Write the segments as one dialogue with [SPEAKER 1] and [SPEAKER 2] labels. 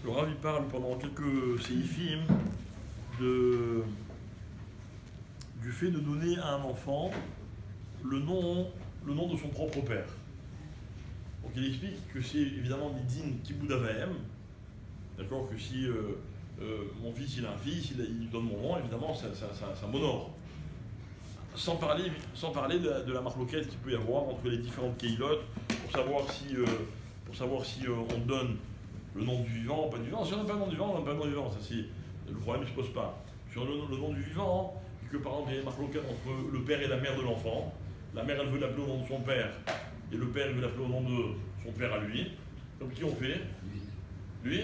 [SPEAKER 1] Le Rav il parle pendant quelques séifim du fait de donner à un enfant le nom de son propre père. Donc il explique que c'est évidemment des dînes kibboud avahem, d'accord, que si mon fils il a un fils, il donne mon nom, évidemment ça m'honore. Sans parler de la marloquette qu'il peut y avoir entre les différentes keilotes pour savoir si on donne le nom du vivant ou pas du vivant. Si on n'a pas le nom du vivant, on n'a pas le nom du vivant. Ça, le problème ne se pose pas. Si on a le nom du vivant, et que par exemple il y a une marloquette entre le père et la mère de l'enfant, la mère elle veut l'appeler au nom de son père, et le père veut l'appeler au nom de son père à lui. Comme qui on fait? Lui.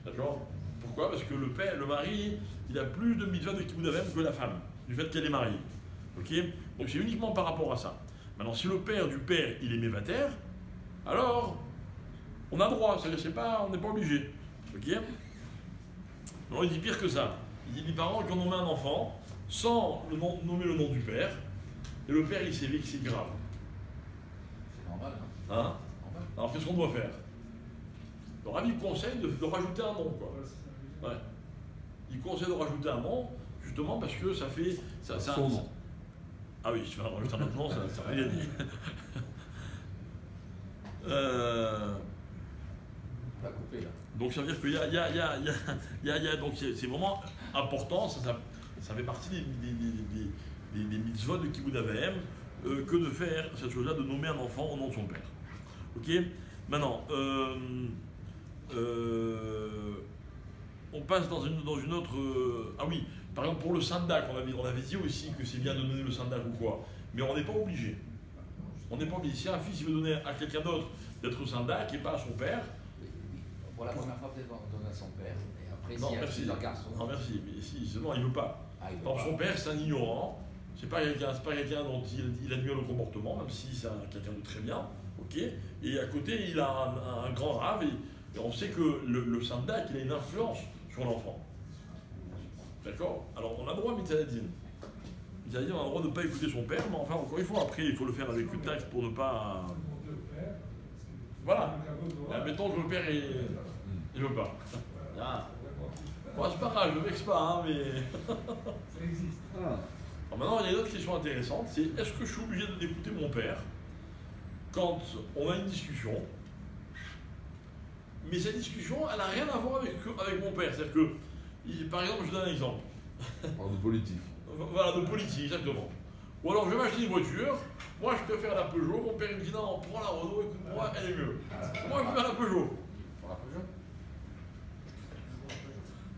[SPEAKER 1] D'accord? Pourquoi? Parce que le mari, il a plus de mitzvah de kibboud avahem que la femme, du fait qu'elle est mariée. Ok? Donc c'est uniquement par rapport à ça. Maintenant, si le père du père, il est mévater, alors on a droit, c'est pas, on n'est pas obligé. Ok? Non, il dit pire que ça. Il dit les parents qui ont nommé un enfant sans nommer le nom du père, et le père il s'est vexé grave.
[SPEAKER 2] C'est normal, hein?
[SPEAKER 1] Hein? Alors qu'est-ce qu'on doit faire? Le Rav il conseille de rajouter un nom, quoi. Ouais. Il conseille de rajouter un nom, justement parce que ça fait.
[SPEAKER 3] Son nom.
[SPEAKER 1] Ah oui, si tu vas rajouter un autre nom, ça va rien dire.
[SPEAKER 2] Pas coupé là.
[SPEAKER 1] Donc ça veut dire qu'il y a donc c'est vraiment important, ça fait partie des mitzvot de kibboud avahem que de faire cette chose-là, de nommer un enfant au nom de son père. Ok? Maintenant, on passe dans une autre. Ah oui, par exemple pour le syndak, on avait dit aussi que c'est bien de donner le syndak ou quoi, mais on n'est pas obligé. On n'est pas obligé. Si un fils veut donner à quelqu'un d'autre d'être syndak et pas à son père.
[SPEAKER 2] Pour la première fois, peut-être on donne à son père. Et après,
[SPEAKER 1] Non,
[SPEAKER 2] s'il y a un garçon.
[SPEAKER 1] Non, merci. Mais si, seulement il ne veut pas.
[SPEAKER 2] Ah, il veut
[SPEAKER 1] Alors,
[SPEAKER 2] pas.
[SPEAKER 1] son père, c'est un ignorant. C'est pas quelqu'un dont il admire le comportement, même si c'est quelqu'un de très bien. Ok. Et à côté, il a un grand rave. Et on sait que le syndak, il a une influence sur l'enfant. D'accord? Alors, on a le droit à Mitzaladin. Mitzaladin, on a le droit de ne pas écouter son père, mais enfin, encore une fois, après, il faut le faire avec une taxe pour ne pas. Voilà. Admettons que le père, il veut pas. Ah. Bon, c'est pas grave, je ne vexe pas, hein, mais.
[SPEAKER 4] Ça existe.
[SPEAKER 1] Alors maintenant, il y a une autre question intéressante, c'est est-ce que je suis obligé d'écouter mon père quand on a une discussion, mais cette discussion, elle n'a rien à voir avec mon père. C'est-à-dire que, par exemple, je donne un exemple.
[SPEAKER 3] De politique.
[SPEAKER 1] Voilà, de politique, exactement. Ou alors, je vais m'acheter une voiture, moi je préfère la Peugeot, mon père il me dit non, prends la Renault, écoute-moi, elle est mieux. Moi je préfère la Peugeot.
[SPEAKER 2] Pour la Peugeot.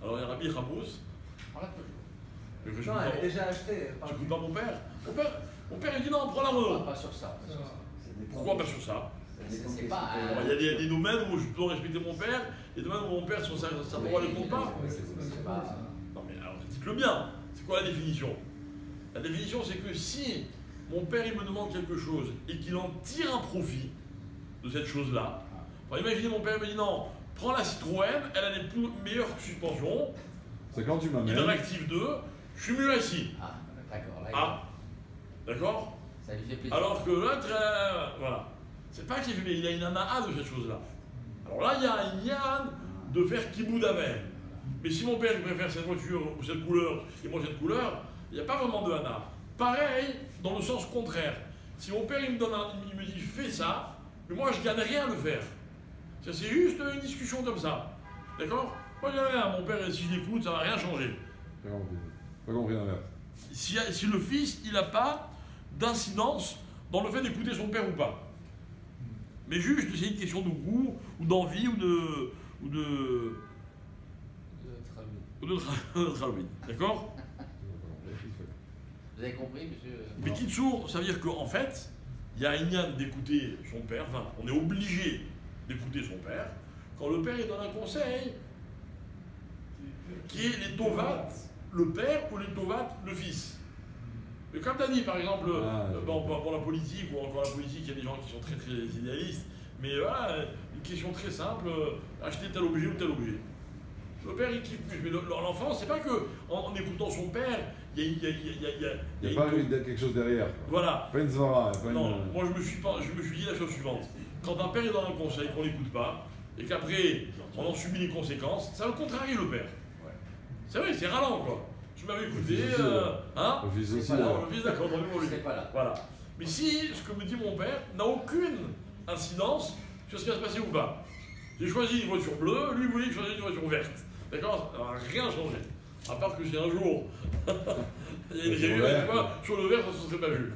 [SPEAKER 1] Alors, il y a Rabbi Ramos.
[SPEAKER 2] Pour la Peugeot.
[SPEAKER 4] Non, elle est déjà achetée.
[SPEAKER 1] Je n'écoute pas mon père. Mon père il dit non, prends la Renault.
[SPEAKER 2] Pas sur ça. Pas sur ça.
[SPEAKER 1] Pourquoi pas sur ça?
[SPEAKER 2] C'est pas.
[SPEAKER 1] Il y a des domaines où je dois respecter mon père, et des domaines où mon père, sur sa parole ne compte pas.
[SPEAKER 2] C'est pas.
[SPEAKER 1] Non mais alors dites-le bien, c'est quoi la définition? La définition c'est que si mon père il me demande quelque chose et qu'il en tire un profit de cette chose-là, imaginez mon père me dit non, prends la Citroën, elle a des meilleures suspensions,
[SPEAKER 3] C'est quand tu m'amènes.
[SPEAKER 1] Hyperactive 2, je suis mieux assis.
[SPEAKER 2] Ah, d'accord. Là,
[SPEAKER 1] Ah, d'accord?
[SPEAKER 2] ça lui fait plaisir.
[SPEAKER 1] Alors que l'autre, voilà. C'est pas qu'il fait, mais il a une anaa de cette chose-là. Alors là, il y a un yann de faire kibboud avahem. Mais si mon père il préfère cette voiture ou cette couleur et moi cette couleur, il n'y a pas vraiment de hana. Pareil, dans le sens contraire. Si mon père il me dit fais ça, mais moi je gagne rien à le faire. Ça c'est juste une discussion comme ça. D'accord? Moi je gagne rien. Mon père, si je l'écoute, ça ne va rien changer.
[SPEAKER 3] Pas compris l'inverse.
[SPEAKER 1] Si le fils il n'a pas d'incidence dans le fait d'écouter son père ou pas. Mais juste, c'est une question de goût, ou d'envie, ou de Halloween. D'accord?
[SPEAKER 2] Vous avez compris, monsieur?
[SPEAKER 1] Mais Kitsour, ça veut dire qu'en fait, il y a un yann d'écouter son père, enfin, on est obligé d'écouter son père, quand le père il donne un conseil, qui est les tovat, le père, ou les tovat, le fils. Mais comme tu as dit, par exemple, pour la politique, ou encore la politique, il y a des gens qui sont très très idéalistes, mais voilà, une question très simple, acheter tel objet ou tel objet. Le père il kiffe plus, mais l'enfant, c'est pas que en écoutant son père, il
[SPEAKER 3] n'y a pas quelque chose derrière. Quoi.
[SPEAKER 1] Voilà.
[SPEAKER 3] Pas une zvara.
[SPEAKER 1] Non, moi je me suis dit la chose suivante. quand un père est dans un conseil, qu'on l'écoute pas, et qu'après, on en subit les conséquences, ça le contrarie le père.
[SPEAKER 2] Ouais.
[SPEAKER 1] C'est vrai, c'est ralent, quoi. Tu m'avais écouté, hein?
[SPEAKER 3] Le fils aussi,
[SPEAKER 2] pas là.
[SPEAKER 3] là.
[SPEAKER 1] Le fils, d'accord, tant mieux pour lui.
[SPEAKER 2] C'est pas là.
[SPEAKER 1] Voilà. Mais si ce que me dit mon père n'a aucune incidence sur ce qui va se passer ou pas. J'ai choisi une voiture bleue, lui voulait que je choisisse une voiture verte. D'accord? Ça n'a rien changé. À part que si un jour, il y a une réunion, tu vois, sur le vert, ça ne serait pas vu.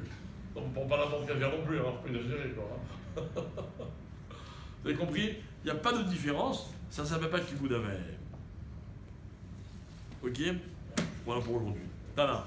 [SPEAKER 1] Donc, pour pas n'importe quel vert non plus, hein, faut pas exagérer, quoi. Vous avez compris? Il n'y a pas de différence, ça ne s'appelle pas Kibbout Av. Ok? Voilà pour aujourd'hui. Tana.